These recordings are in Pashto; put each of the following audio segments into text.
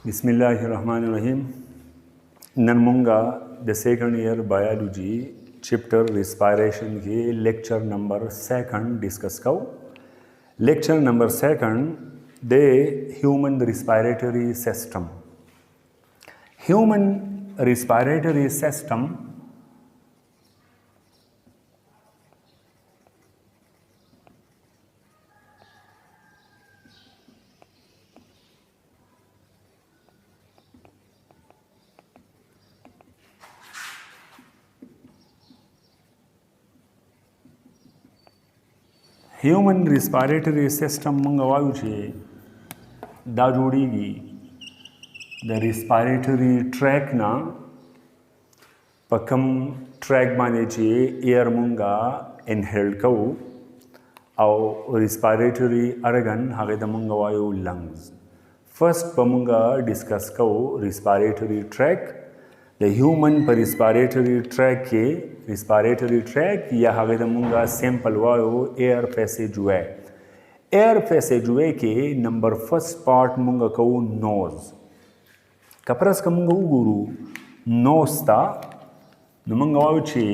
Bismillahirrahmanirrahim. Nanmunga the second year biology chapter respiration के lecture number second discuss करो. Lecture number second the human respiratory system. Human respiratory system human respiratory system मंगवायु छे दा जोड़ीगी the respiratory track ना पकम ट्रैक माने छे एयर मंगा इनहेल को और रिस्पायरेटरी ऑर्गन हागे द मंगवायु लंग्स फर्स्ट पमंगा डिस्कस को रिस्पायरेटरी ट्रैक द ह्यूमन पर रिस्पायरेटरी ट्रैक के रिस्पायरेटरी ट्रैक या हागे द मंगा सिंपल वायो एयर पैसेजवे के नंबर फर्स्ट पार्ट मंगा को नोज कपरस का मंगा उगुरु नोज ता मंगा वायो छे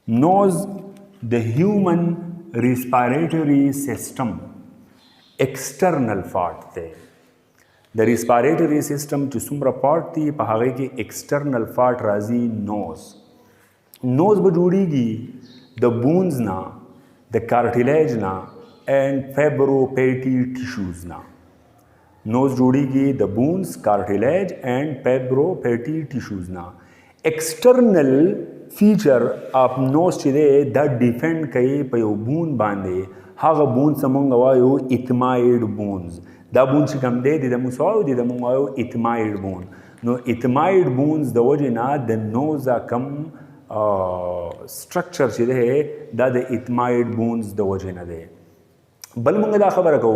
nose the human respiratory system external part थे द रिस्पायरेटरी सिस्टम जो सुमरा पार्ट थी पहाड़े के एक्सटर्नल पार्ट राजी नोज बजूड़ीगी द बोन्स ना द कार्टिलेज ना एंड फेब्रोपेटी टिश्यूज ना नोज जोड़ीगी the bones cartilage and fibrofatty tissues ना एक्सटर्नल फीचर आप नोज चिदे द डिफेंड कई पयो बून बांधे हागा बून समंग वायो इथमाइड बून्स दा बून चिकम दे दिदा मुसाओ दिदा मुंगायो इथमाइड बून नो इथमाइड बून्स द वजना द नोजा कम स्ट्रक्चर चिदे द इथमाइड बून्स द वजना दे बल मंग दा खबर को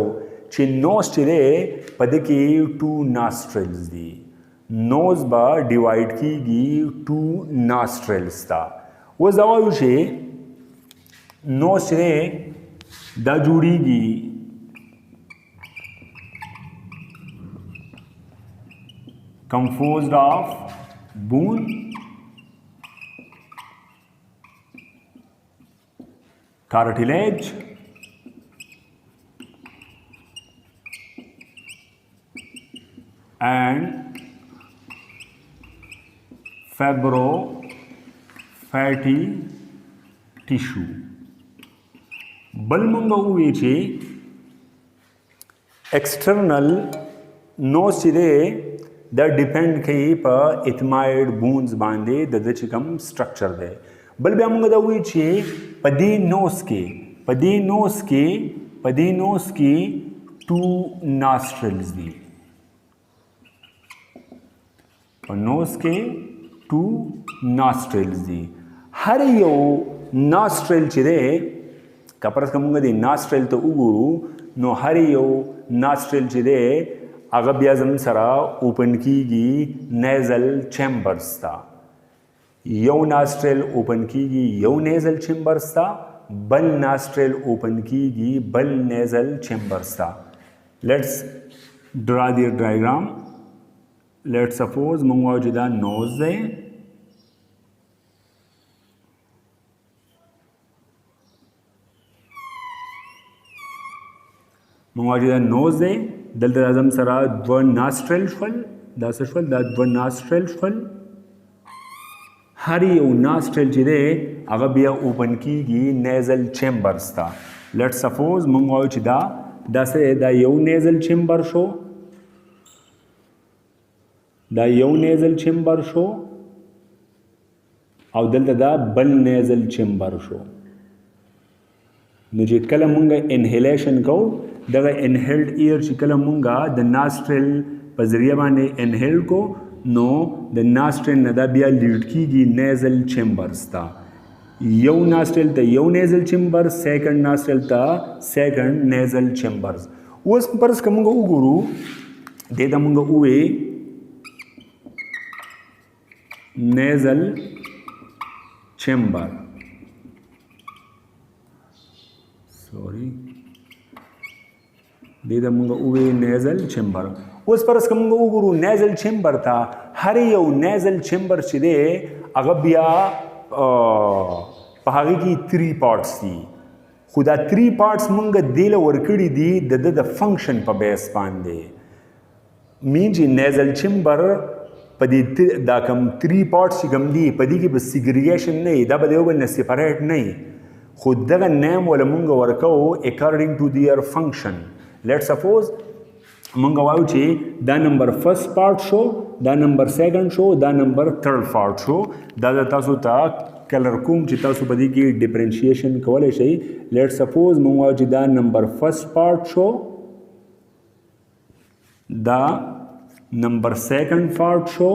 छि नोज चिदे पदकी टू नॉस्ट्रल्स दी नोज बा डिवाइड की गी टू नॉस्ट्रल्स ता वो जवायु छे नोज चिदे दा जुड़ीगी composed of bone, cartilage, and fatty tissue. बलमंगा हुए छे एक्सटर्नल नोज चिदे द डिपेंड कई पर इथमाइड बून्स बांधे द चिकम स्ट्रक्चर दे बल ब्यामंगा दा हुए छे पदी नोज के टू नॉस्ट्रल्स दी और नोज के टू नॉस्ट्रल्स दी हर यो नॉस्ट्रल चिदे कपरस कमुंगा दी नॉस्ट्रल तो उगुरु नो हर यो नॉस्ट्रल चिदे अगब्याजम सरा ओपन की गी नेजल चैम्बर्स था यो नॉस्ट्रल ओपन की गी यो नेजल चैम्बर्स था बल नॉस्ट्रल ओपन की गी बल नेजल चैम्बर्स था let's draw the diagram let's suppose मंगवाओ जिदा नोज है मंगवाओ जिदा नोज है दल दराजम सरा द्व नॉस्ट्रल फल दासफल दा द्व नॉस्ट्रल फल हरी ओ नॉस्ट्रल जिदे अगबिया ओपन की गी नेजल चैम्बर्स था लेट्स सपोज मंगवाओ चिदा दासे दा यो नेजल चैम्बर शो और दल दा बल नेजल चैम्बर शो मुझे कलम मुंगा इनहेलेशन को दगा इनहेल्ड एयर चिकलम मुंगा द नॉस्ट्रल पजरिया बाने इनहेल को नो द नॉस्ट्रल नदा बिया लीड की गी नेजल चैम्बर्स था यो नॉस्ट्रल ता यो नेजल चैम्बर सेकंड नॉस्ट्रल ता सेकंड नेजल चैम्बर्स उस परस कमुंगा उगुरु दे दमुंगा उवे nasal chamber سوري دې د موږ وې نیزل چمبر. اوس پرس کوم وګورو نیزل چمبر ته هر یو نیزل چمبر چې دی هغه بیا په هغه کې 3 پارټس دي خو دا 3 پارټس موږ دیله ورکړي دي د فنکشن په بیس باندې مین چې نیزل چمبر په دې دا کم 3 پارټس چې کوم دي په دې کې به سیګریګیشن نه دا به یو بل نه سیپریټ نه خو دغه نیم ولا موږ ورکو اکارډینګ ټو دیئر فنکشن. لیټ سپوز مونږ وایو چې دا نمبر فرست پارت شو دا نمبر سیکنډ شو دا نمبر تھرډ پارت شو دا تاسو ته کلر کوم چې تاسو په دې کې ډیفرنشیشن کولای شئ. لیټ سپوز مونږ وایو چې دا نمبر فرست پارت شو دا نمبر سیکنډ پارت شو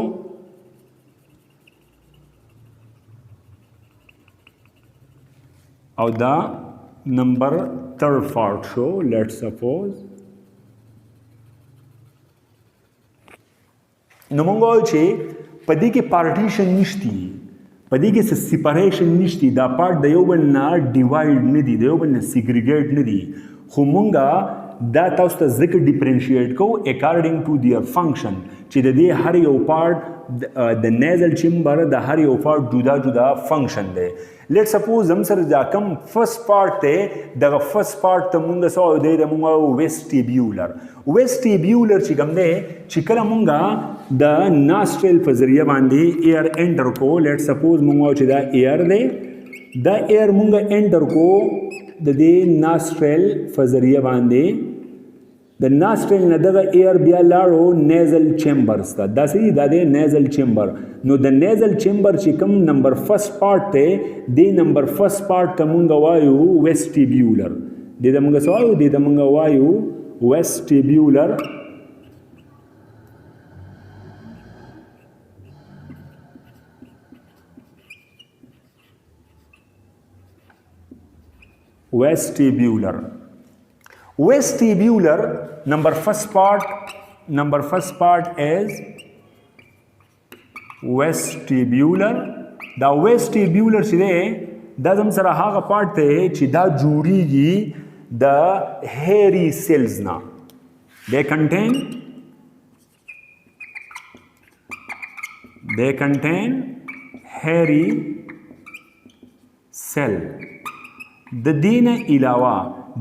او دا نمبر تھرډ پارت شو. لیټ سپوز نو مونږ وایو چې په دې کې پارټیشن نشتی په دې کې سیپریشن نشتی دا پارت د یو بل نه ډیوایډ نه دي د یو بل نه سیګریګیټ نه دي خو مونږه دا تاسو ته ځکه ډیفرنشیټ کو اکارډینګ ټو دیئر فنکشن چې د دې هر یو پارت د نیزل چمبر د هر یو پارت جدا جدا فنکشن دی. لیټ سپوز هم سره دا کم فرست پارت ته دغه فرست پارت ته مونږ سو دی د مونږ ویسټیبیولر چې کوم دی چې کله مونږه د ناسټرل په ذریعہ باندې ایر انټر کو. لیټ سپوز مونږ چې دا ایر دی دا ایر مونږه انټر کو د دې ناسټرل په ذریعہ باندې د ناسټرل نه دغه ایر بیا لاړو نیزل چیمبرز ته دا سړي دا دی نیزل چیمبر. نو د نیزل چیمبر چې کوم نمبر فرست پارت ته دی نمبر فرست پارت ته مونږ وایو ویسټیبیولر دې د مونږ سوایو دې د مونږ وایو ویسټیبیولر. Vestibular number first part is vestibular. دا vestibular چې دی دا زم سره هغه پارت دی چې دا جوړیږي د هیری سیلز نه. they contain hairy cell. د دین علاوه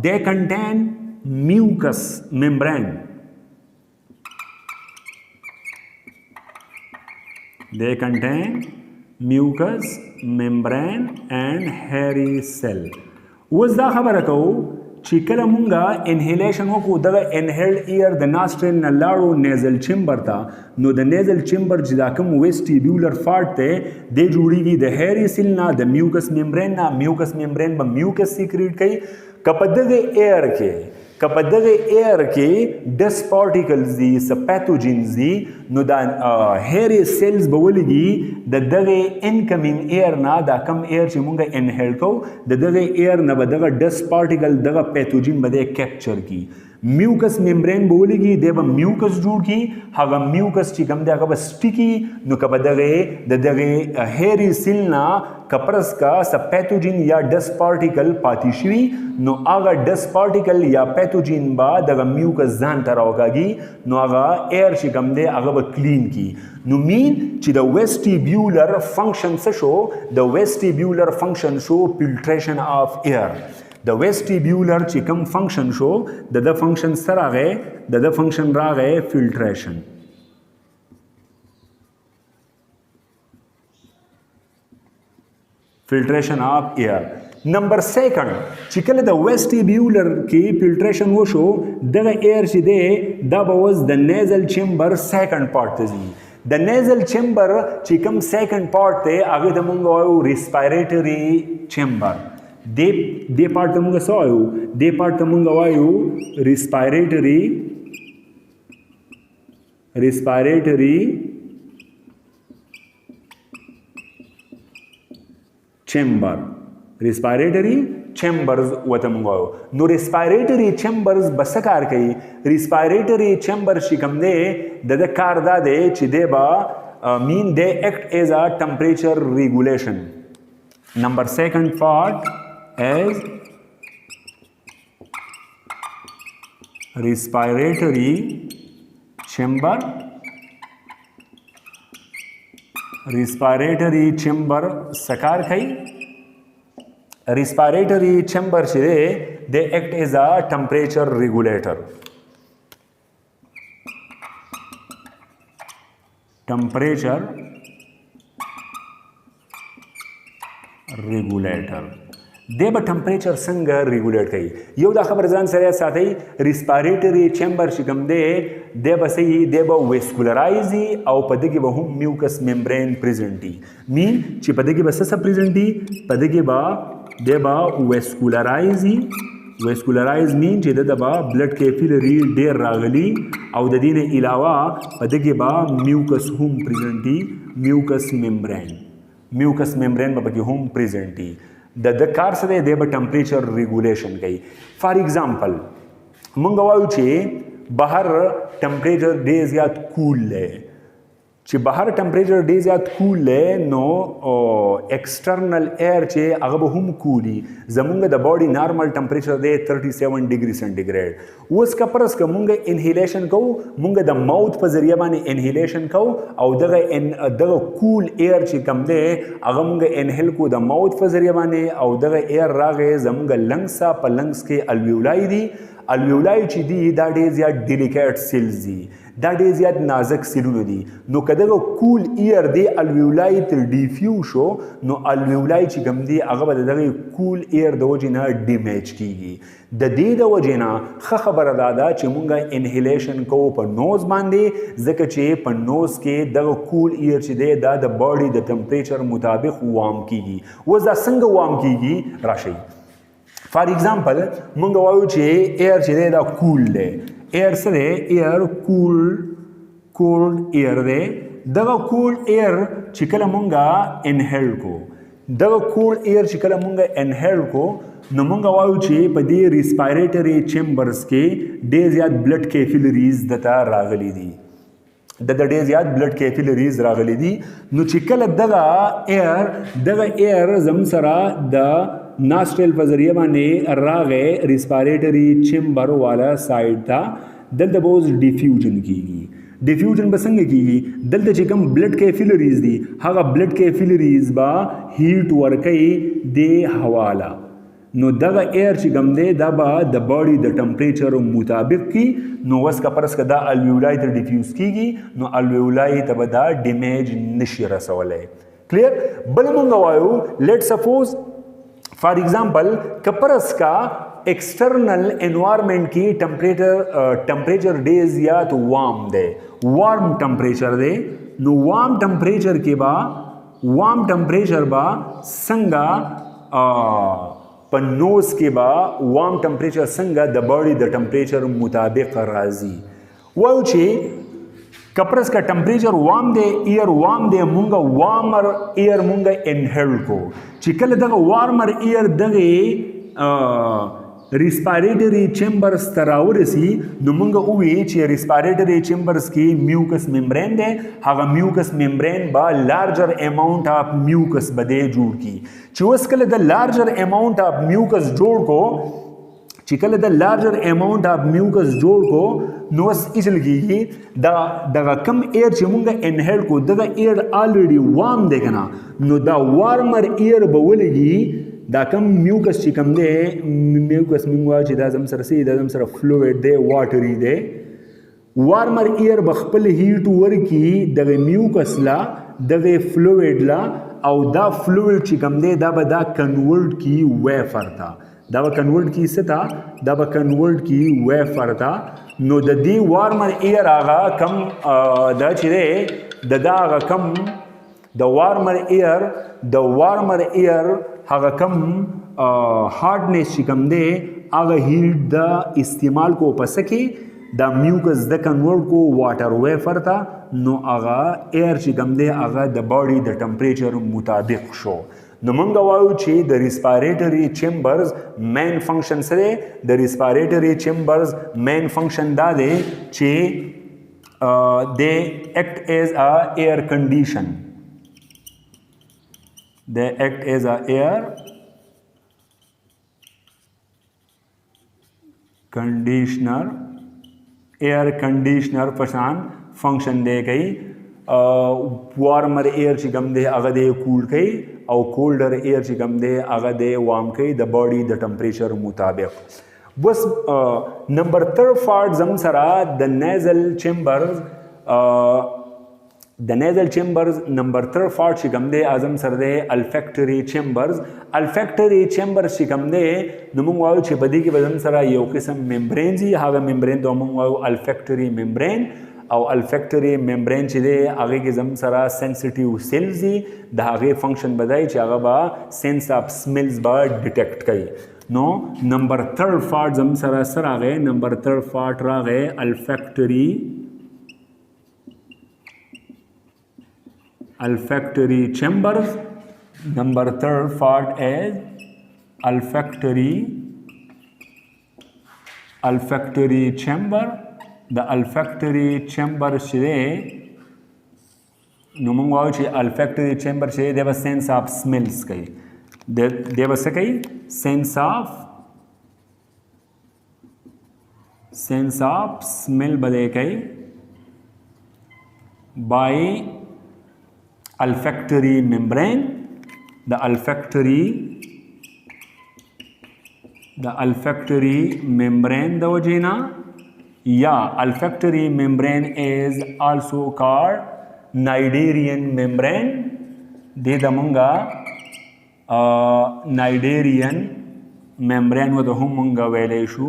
they contain mucous membrane. They contain mucous membrane and hairy cell. اوس دا خبره کوو چې کله مونږه انهیلیشن وکړو دغه انهیلډ ایر د ناسټرل نه لاړو نیزل چمبر ته نو د نیزل چمبر چې دا کوم ویسټیبیولر پارت دی دی جوړیږي د هیری سیل نه د میوکس ممبرین نه. میوکس ممبرین به میوکس سیکریټ کوي که په دغه ایر کې ډس پارټیکلز دي سپیتوجنز دي نو دا هیری سیلز به ولګي د دغه انکمینګ ایر نه دا کم ایر چې مونږ انهیل کوو د دغه ایر نه به دغه ډس پارټیکل دغه پیتوجن به دی کیپچر کی. میوکس ممبرین به ولګي دی به میوکس جوړ کی هغه میوکس چې کوم دی هغه به سټیکی نو که به دغه هیری سیل نه کپرس کا سپیتوجن یا ډس پارټیکل پاتې شوي نو هغه ډس پارټیکل یا پیتوجن به دغه میوکس ځان ته راوکاږي نو هغه ایر چې کوم دی هغه به کلین کی. نو مین چې د ویسټیبیولر فنکشن څه شو د ویسټیبیولر فنکشن شو فلټریشن اف ایر. د ویسټیبیولر چې کوم فنکشن شو د فنکشن سره راغی د فنکشن راغی فلټریشن. فلټریشن اف ایر. نمبر سیکنډ چې کله د ویسټیبیولر کې فلټریشن وشو دغه ایر چې دی دا به اوس د نیزل چیمبر سیکنډ پارت ته ځي. د نیزل چیمبر چې کوم سیکنډ پارت دی هغه ته مونږ وایو ریسپایریټري چیمبر. دې پارت ته مونږ څه وایو دې پارت ته مونږ وایو ریسپایریټري چیمبر. ریسپایریټري چیمبرز وته مونږ وایو. نو ریسپایریټري چیمبرز به څه کار کوي؟ ریسپایریټري چیمبر چې کوم دی د کار دا دی چې دی به مین دی ایکټ ایز ا ټمپریچر ریګولیشن. نمبر سیکنډ پارت is respiratory chamber sakar khai. Respiratory chamber chire they act as a temperature regulator. Temperature regulator. दे به ټمپریچر څنګه ریګولیټ کوي. یو دا خبر ځان سره ساتي ریسپیریټری چیمبر چې کوم دی د به سي د به ویسکولرایزي او په دغه به هم میوکس ممبرین پریزنټي مین چې په دغه به څه پریزنټي په دغه به د به ویسکولرایزي ویسکولرایز مین چې د به بلډ کیپیلری ډیر راغلي او د دې نه علاوه په دغه به میوکس هم پریزنټي میوکس ممبرین به پکې هم پریزنټي. د کار سره د به ټمپریچر ریګولیشن کوي. فار ایگزامپل مونږ وایو چې بهر ټمپریچر ډیر زیات کول دی چې بهر ټمپریچر ډیر زیات کول دی نو ایکسټرنل ایر چې هغه به هم کولی. زمونږ د باډي نارمل ټمپریچر دی 37 ډیګري سنټیګریډ. اوس که پرس که مونږ انهیلیشن کوو مونږ د ماوث په ذریعه باندې انهیلیشن کوو او دغه کول ایر چې کم دی هغه مونږ انهیل کو د ماوث په ذریعه باندې او دغه ایر راغی زمونږ لنګس په لنګس کې الویولای دي. الویولای چې دي دا ډیر زیات ډیلیکیټ سیلز دي دا ډیر زیات نازک سیلونه دي. نو که دغه کول ایر دی الویولای تر ډیفیو شو نو الویولای چې کوم دی هغه به دغه کول ایر د وجې نه ډیمیج کیږي. د دې د وجې نه ښه خبره دا ده چې مونږ انهیلیشن کوو په نوز باندې ځکه چې په نوز کې دغه کول ایر چې دی دا د باډي د ټمپریچر مطابق وام کیږي. اوس دا څنګه وام کیږي راشئ. فار ایگزامپل مونږ وایو چې ایر چې دی دا کول دی. ایر سره ایر کولډ ایر دی. دغه کولډ ایر چې کله مونږه انهیل کو دغه کولډ ایر چې کله مونږه انهیل کو نو مونږ وایو چې په دې ریسپیریټری چیمبرز کې ډیر زیات بلډ کیپیلریز دته راغلي دي د ډیر زیات بلډ کیپیلریز راغلي دي. نو چې کله دغه ایر زم سره د ناسټرل په ذریعه باندې راغې ریسپیریټری چیمبر والا سایډ ته دلته به اوس ډیفیوژن کیږي. ډیفیوژن به څنګه کیږي دلته چې کوم بلډ کیپیلریز دي هغه بلډ کیپیلریز به هیټ ورکوي د هواله. نو دغه ایر چې کوم دی دا به د باډي د ټمپریچر مطابق کی. نو اوس که پرس که دا الویولای ته ډیفیوز کیږي نو الویولای ته به دا ډیمیج نشي رسولی. کلیر. بل مونږ وایو لیټ سپوز فار ایگزامپل کپرس کا ایکسٹرنل انوائرمنٹ کی ٹمپریچر ډیر زیات وارم دی وارم ټمپریچر دی. نو وارم ټمپریچر کې با څنګه په نوز کې با وارم ټمپریچر څنګه د باډي د ټمپریچر مطابق راځي. وایو چې کپرس کا ټمپریچر وارم دی ایر وارم دی مونږه وارمر ایر مونږه انهیل کو چې کله دغه وارمر ایر دغه ریسپیریټری چیمبرز ته راورسي نو مونږ ووایو چې ریسپیریټری چیمبرز کې میوکس ممبرین دی هغه میوکس ممبرین با لارجر اماونٹ آف میوکس به دی جوړ کی. چې اوس کله د لارجر اماونٹ آف میوکس جوړ کو چې کله د لارجر اماونٹ آف میوکس جوړ کو نو اوس ایچل کیږي دغه کم ایر چې مونږ انهیل کو دغه ایر الریډي وارم دی کنه نو دا وارمر ایر به ولګي دا کم میوکس چې کم دی میوکس مونږ وایو چې دا زم سره سي دا زم سره فلوئډ دی واټري دی. وارمر ایر به خپل هیټ ورکي دغه میوکس لا دغه فلوئډ لا او دا فلوئډ چې کم دی دا به دا کنورټ کی ویفر ته دا به کنورټ کی ستا دا به کنورټ کی ویفر ته. نو د دې وارمر ایر هغه کم دا چې دی د هغه کم د وارمر ایر هغه کم هارډنس چې کم دی هغه هیټ د استعمال کو پس کې دا میوکس د کنورټ کو واټر ویفر ته نو هغه ایر چې کم دی هغه د باډي د ټمپریچر مطابق شو. نو مونږ وایو چې د ریسپیریټری چیمبرز مین فنکشن سره د ریسپیریټری چیمبرز مین فنکشن دا دی چې they act as a air condition. They act as a air conditioner air conditioner पशान फंक्शन दे कई warmer air चिकम दे अगर दे कूल कई और colder air चिकम दे अगर दे वार्म कई द बॉडी द टेम्परेचर मुताबिक बस नंबर थर्ड फार्ट जम सरा the nasal chambers number third part चिकम दे आजम सर दे अल्फैक्टरी चेंबर्स चिकम दे नमुंग वायु छिबदी की वजन सरा यो किस्म मेम्ब्रेन जी हागा मेम्ब्रेन तो अमुंग वायु अल्फैक्टरी मेम्ब्रेन और अल्फैक्टरी मेम्ब्रेन चिदे आगे के जम सरा सेंसिटिव सेल्स जी धागे फंक्शन बदाई चागा बा सेंस ऑफ स्मेल्स बा डिटेक्ट कई नो नंबर थर्ड फार्ट जम सरा सर आ गए नंबर थर्ड फार्ट रा गए olfactory chambers number third part as olfactory chamber the olfactory chamber छे नुमंगवाओ छे अल्फैक्टरी चेंबर छे देव सेंस ऑफ स्मेल्स कई देव से कई सेंस ऑफ स्मेल बदे कई बाय अल्फैक्टरी मेम्ब्रेन द अल्फैक्टरी मेम्ब्रेन दवजेना या olfactory membrane is also called Schneiderian membrane दे दमंगा नाइडेरियन मेम्ब्रेन व दहुमंगा वेलेशु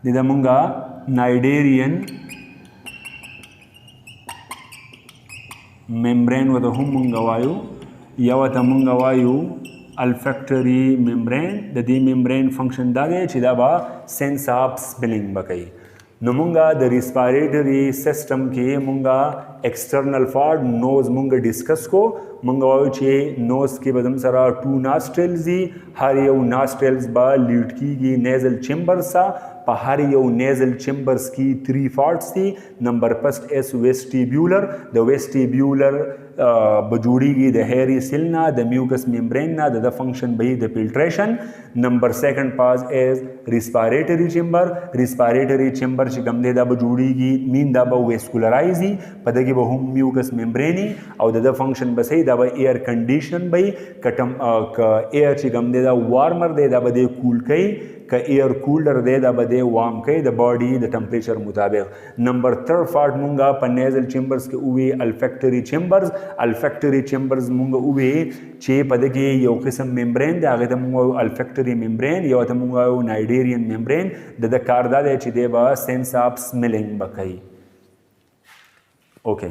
दिदमंगा नाइडेरियन मेम्ब्रेन व दहुमंगा वायु यवतमंगा वायु अल्फैक्टरी membrane the the membrane function दागे चिदाबा सेंस ऑफ स्मेलिंग बकई नमुंगा द रिस्पायरेटरी सिस्टम के मुंगा एक्सटर्नल फार्ट नोज मुंगा डिस्कस को मुंगा वायु चे नोज के बदम सरा टू नॉस्ट्रेल्स जी हर यो नॉस्ट्रेल्स बा लीड की गी नेजल चेंबर सा पहाड़ यो नेजल चेंबर्स की थ्री फार्ट्स थी नंबर फर्स्ट एस वेस्टिब्यूलर द वेस्टिब्यूलर बजूड़ी की द हेरी सिलना द म्यूकस मेम्ब्रेना द फंक्शन बही द फिल्ट्रेशन नंबर सेकंड पास एज रिस्पायरेटरी चेंबर चिकम दे द बजूड़ी की मीन द वेस्कुलराइजी पद की बहु म्यूकस मेम्ब्रेनी और the function Basai the air condition बही कटम एयर चिकम दे द वार्मर दे द बदे कूल कई का एयर कूलर दे दा बदे वार्म कई द बॉडी द टेम्परेचर मुताबिक नंबर थर्ड फार्ट मुंगा पनेजल चेंबर्स के उवे अल्फैक्टरी चेंबर्स मुंगा उवे चे पद के यो किस्म मेम्ब्रेन दे आगे तमुंगा अल्फैक्टरी मेम्ब्रेन यो तमुंगा नाइडेरियन मेम्ब्रेन द कारदा दे चिदे बा सेंस ऑफ स्मेलिंग बकई ओके